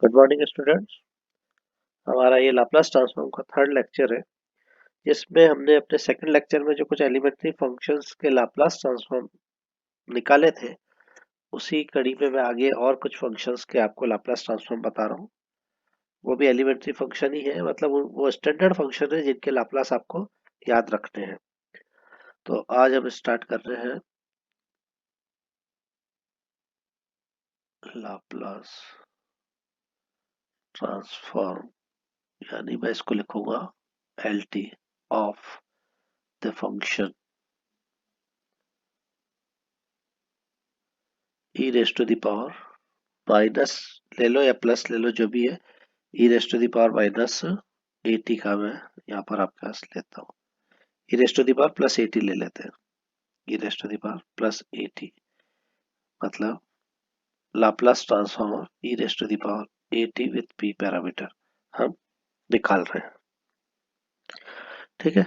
Good morning students. हमारा ये Laplace transform का थर्ड लेक्चर है, जिसमें हमने अपने सेकंड लेक्चर में जो कुछ एलिमेंट्री फंक्शंस के लाप्लास ट्रांसफॉर्म निकाले थे, उसी कड़ी में मैं आगे और कुछ फंक्शंस के आपको लाप्लास ट्रांसफॉर्म बता रहा हूँ। वो भी एलिमेंट्री फंक्शन ही है, मतलब वो स्टैंडर्ड फंक्शन है जिनके लाप्लास आपको याद रखने हैं। तो आज हम स्टार्ट कर रहे हैं लाप्लास ट्रांसफॉर्म, यानी मैं इसको लिखूंगा LT of the function e raise to the power minus ले लो या प्लस ले लो, जो भी है, e raise to the power minus 80 का मैं यहाँ पर आपके पास लेता हूँ। E raise to the power plus 80 ले लेते हैं। E raise to the power plus 80 मतलब Laplace transform of e raise to the power 80 with P parameter हम निकाल रहे हैं। ठीक है,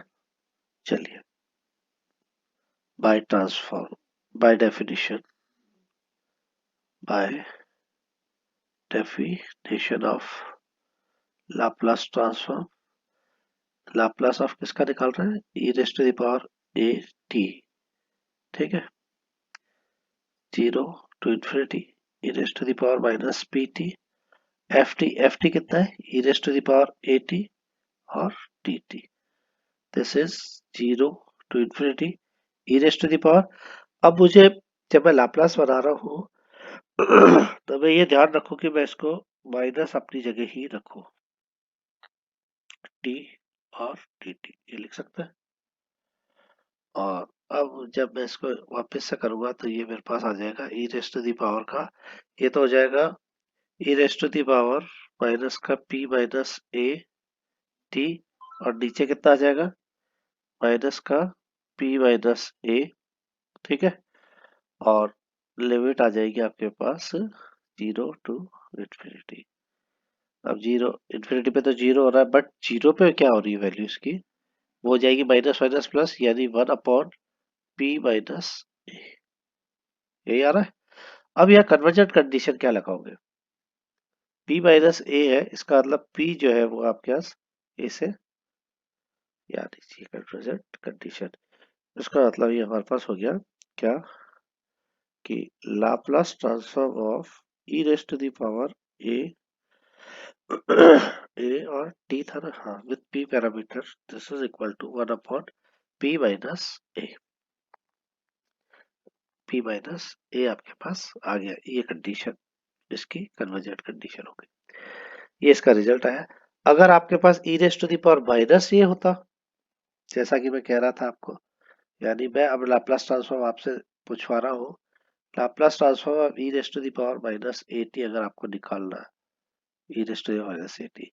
चलिए। By transform, by definition of Laplace transform, Laplace of किसका निकाल रहे हैं? E raise to the power AT। ठीक है, 0 to infinity e raise to the power minus PT। F T कितना है? E raise to the power AT और DT। This is 0 to infinity e raise to the power. अब मुझे, जब मैं Laplace बना रहा हूँ तो मैं ये ध्यान रखूं कि मैं इसको माइनस अपनी जगह ही रखूं, T और DT ये लिख सकते हैं। और अब जब मैं इसको वापस से करूंगा तो ये मेरे पास आ जाएगा e raise to the power का, ये तो हो जाएगा e raise to the power minus का P माइनस AT, और नीचे कितना आ जाएगा? माइनस का P माइनस A। ठीक है, और लिमिट आ जाएगी आपके पास 0 टू इन्फिनिटी। अब 0 इन्फिनिटी पे तो 0 हो रहा है, बट 0 पे क्या हो रही है वैल्यू इसकी? वो हो जाएगी माइनस माइनस प्लस, यानी 1/P माइनस A। यही आ रहा है। अब यह कन्वर्जेंट कंडीशन क्या लगाओगे? P माइनस A है, इसका मतलब P जो है वो आपके पास A से, यानी कन्वर्जेंट कंडीशन, इसका मतलब ये हमारे पास हो गया क्या कि Laplace transform of e raise to the power A A और टी था ना, हाँ, with P parameter, this is equal to 1/P minus A. P minus A आपके पास आ गया, ये कंडीशन इसकी कन्वर्जेंट कंडीशन हो गई। ये इसका रिजल्ट आया। अगर आपके पास e raise to the power minus ये होता, जैसा कि मैं कह रहा था आपको, यानी मैं अब लाप्लास ट्रांसफॉर्म आपसे पूछवा रहा हूँ, Laplace transform of e raise to the power minus 80 अगर आपको निकालना है, e raise to the power minus 80,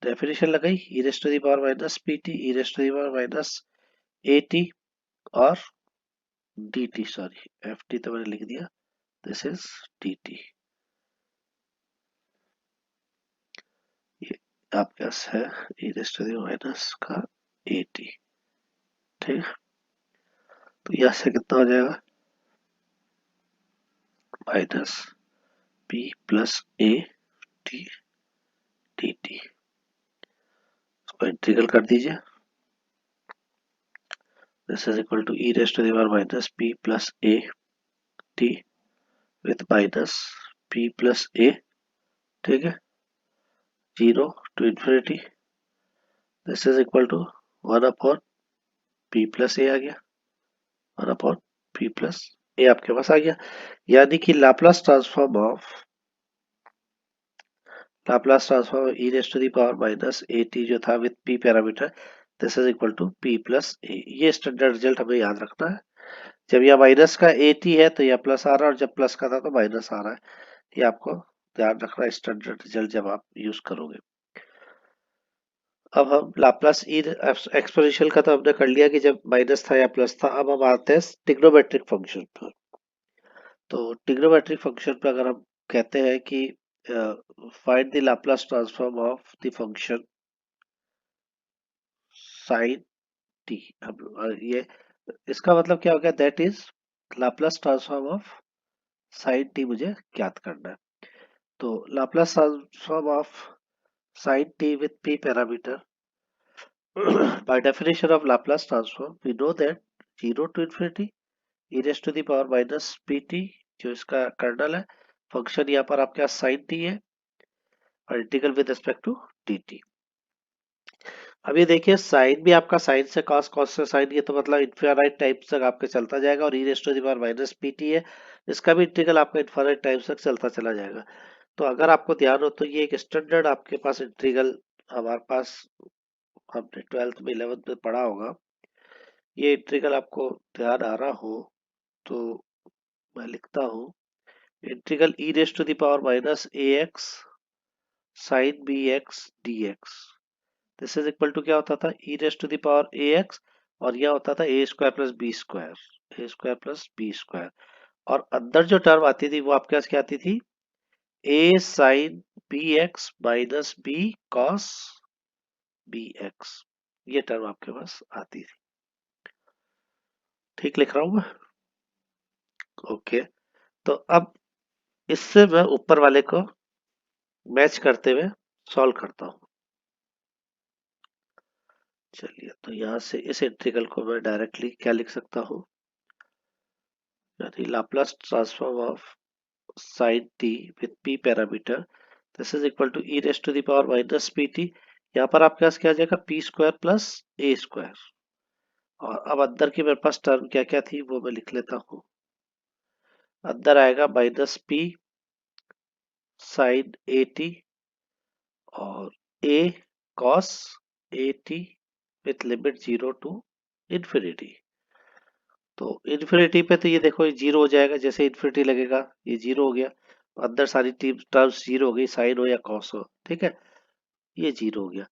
definition लगाई e raise to the power minus PT, e raise to the power minus 80 और DT, सॉरी FT तो मैंने लिख दिया, दिस इज DT। ये आपके पास है e raise to the minus का 80। ठीक है, तो यहाँ से कितना हो जाएगा? Minus P plus AT DT, इसको इंटीग्रल कर दीजिए। This is equal to e raised to the power minus p plus a t with minus p plus a। ठीक है, 0 to infinity, this is equal to 1/p plus a आ गया, 1/p plus a आपके पास आ गया। यानी कि Laplace transform e raised to the power minus at जो था with p parameter, this is equal to p plus a। ये स्टैंडर्ड रिजल्ट हमें याद रखना है। जब यह माइनस का AT है तो यह प्लस आ रहा है, और जब प्लस का था तो माइनस आ रहा है। ये आपको ध्यान रखना है स्टैंडर्ड रिजल्ट जब आप यूज करोगे। अब हम लाप्लास एक्सपोनेंशियल का तो हमने कर लिया कि जब माइनस था या प्लस था। अब हम आते हैं ट्रिग्नोमेट्रिक फंक्शन पर। तो ट्रिग्नोमेट्रिक फंक्शन पर अगर हम कहते हैं कि find the Laplace transform of the function sine T, हम ये इसका मतलब क्या हो गया? That is Laplace transform of sine T मुझे ज्ञात करना है। तो Laplace transform of sin t with p parameter by definition of Laplace transform we know that 0 to infinity e raised to the power minus pt जो इसका colonel है function यहाँ पर आपके पास sin t है और integral with respect to dt। अब ये देखिए साइन भी आपका साइन से कॉस कॉस से साइन ये तो मतलब इनफाइनाइट टाइम तक आपके चलता जाएगा और e raise to the power minus PT है इसका भी इंटीग्रल आपका इनफाइनाइट टाइम तक चलता चला जाएगा। तो अगर आपको ध्यान हो तो ये एक स्टैंडर्ड आपके पास इंटीग्रल हमारे पास हमने 12th में 11th में पढ़ा होगा। ये इंटीग्रल आपको ध्यान आ रहा हो तो मैं लिखता हूँ integral e raise to the power minus A X sine B X D X this is equal to क्या होता था e raise to the power A X और यह होता था A square plus B square A square plus B square और अंदर जो टर्म आती थी वो आपके पास क्या आती थी A sine B X minus B cos B X ये टर्म आपके पास आती थी। ठीक लिख रहा हूं मैं? ओके। तो अब इससे मैं ऊपर वाले को मैच करते हुए सॉल्व करता हूं। चलिए तो यहां से इस इंटीग्रल को मैं डायरेक्टली क्या लिख सकता हूं यानी Laplace transform of sin t with p parameter this is equal to e raised to the power minus pt। यहाँ पर आपके पास क्या आ जाएगा p square plus a square और अब अंदर की मेरे पास टर्म क्या क्या थी वो मैं लिख लेता हूँ। अंदर आएगा minus p sine a t और a cos a t with limit 0 to infinity. तो इन्फिनिटी पे तो ये देखो ये जीरो हो जाएगा जैसे इन्फिनिटी लगेगा ये जीरो हो गया अंदर सारी टर्म्स जीरो हो गई साइन हो या कॉस हो ठीक है ये जीरो हो गया।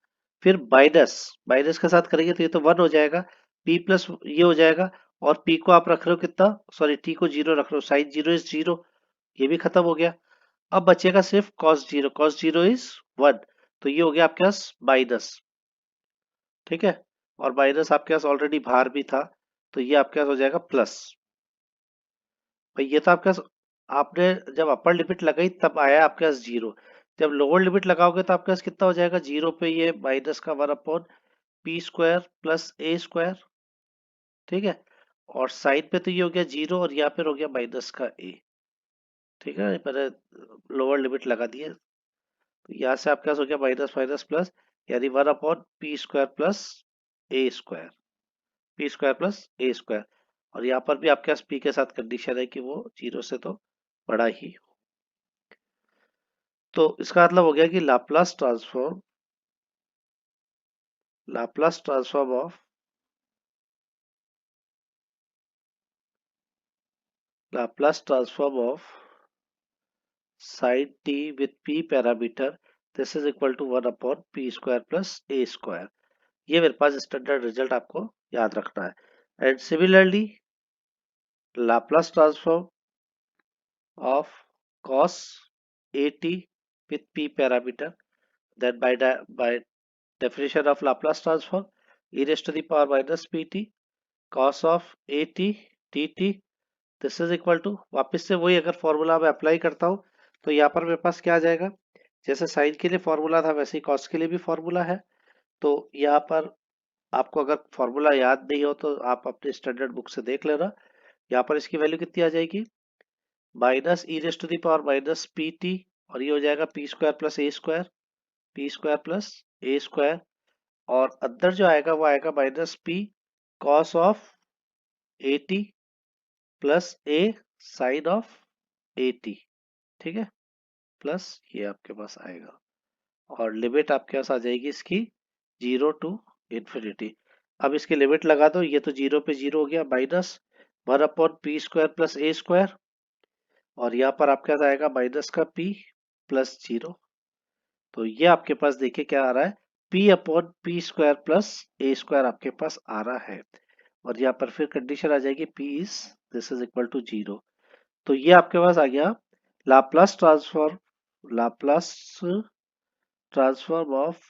फिर माइनस माइनस के साथ करेंगे तो ये तो वन हो जाएगा p प्लस ये हो जाएगा और p को आप रख रहे हो कितना सॉरी t को जीरो रख रहे हो साइन जीरो इज जीरो ये भी खत्म हो गया। अब बचेगा सिर्फ कॉस जीरो इज वन तो ये हो गया आपके पास माइनस ठीक है और माइनस आपके पास ऑलरेडी बाहर भी था तो ये आपके पास हो जाएगा प्लस। भाई ये तो आपके पास आपने जब अपर लिमिट लगाई तब आया आपके पास जीरो जब लोअर लिमिट लगाओगे तो आपके पास कितना हो जाएगा जीरो पे ये माइनस का one upon P square plus ए स्क्वायर ठीक है और साइड पे तो ये हो गया जीरो और यहाँ पे हो गया माइनस का ए ठीक है मैंने लोअर लिमिट लगा दी है तो यहाँ से आपके पास हो गया माइनस माइनस प्लस यानी one upon P square plus ए स्क्वायर पी स्क्वायर प्लस ए स्क्वायर और यहाँ पर भी आपके पास पी के साथ कंडीशन है कि वो जीरो से तो बड़ा ही हो। तो इसका मतलब हो गया कि Laplace transform of Laplace transform of sin t with p parameter this is equal to 1 upon p square plus a square। ये मेरे पास स्टैंडर्ड रिजल्ट आपको याद रखना है। And similarly Laplace transform of cos at with p parameter then by definition of Laplace transform e raised to the power minus pt cos of at dt this is equal to वापस से वही अगर formula मैं apply करता हूँ तो यहाँ पर मेरे पास क्या आ जाएगा जैसे साइन के लिए फॉर्मूला था वैसे ही कॉस के लिए भी फॉर्मूला है। तो यहाँ पर आपको अगर फॉर्मूला याद नहीं हो तो आप अपने स्टैंडर्ड बुक से देख लेना। यहाँ पर इसकी वैल्यू कितनी आ जाएगी minus e raise to the power minus p t और ये हो जाएगा पी स्क्वायर प्लस ए स्क्वायर पी स्क्वायर प्लस ए स्क्वायर और अंदर जो आएगा वो आएगा minus p cos of a t plus a sine of a t ठीक है प्लस ये आपके पास आएगा और लिमिट आपके पास आ जाएगी इसकी जीरो टू इन्फिनिटी। अब इसकी लिमिट लगा दो ये तो जीरो पे जीरो हो गया minus one upon P square plus ए स्क्वायर और यहाँ पर आपके पास आएगा माइनस का पी प्लस जीरो तो ये आपके पास देखिए क्या आ रहा है P upon P square plus ए स्क्वायर आपके पास आ रहा है और यहाँ पर फिर कंडीशन आ जाएगी p is this is equal to zero. तो ये आपके पास आ गया Laplace transform of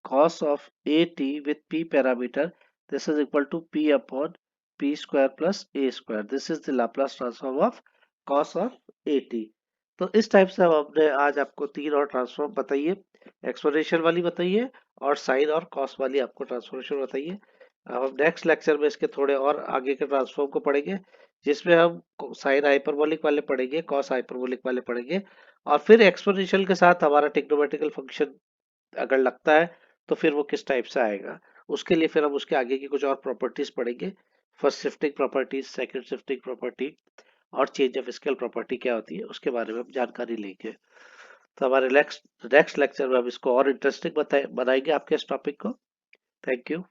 cos of at with p parameter this is equal to p upon p square plus a square this is the Laplace transform of cos of at। तो इस type से अब हमने आज आपको तीन और ट्रांसफॉर्म बताइए, एक्सपोनेंशियल वाली बताइए और साइन और कॉस वाली आपको ट्रांसफॉर्मेशन बताइए। अब हम नेक्स्ट लेक्चर में इसके थोड़े और आगे के ट्रांसफॉर्म को पढ़ेंगे, जिसमें हम साइन हाइपरबोलिक वाले पढ़ेंगे, कॉस हाइपरबोलिक वाले पढ़ेंगे, और फिर एक्सपोनेंशियल के साथ हमारा ट्रिग्नोमेट्रिकल फंक्शन अगर लगता है तो फिर वो किस टाइप से आएगा। उसके लिए फिर हम उसके आगे की कुछ और प्रॉपर्टीज पढ़ेंगे, first shifting properties, second shifting property और चेंज ऑफ स्केल प्रॉपर्टी क्या होती है उसके बारे में हम जानकारी लेंगे। तो हमारे नेक्स्ट नेक्स्ट लेक्चर में हम इसको और इंटरेस्टिंग बताएंगे आपके इस टॉपिक को। Thank you.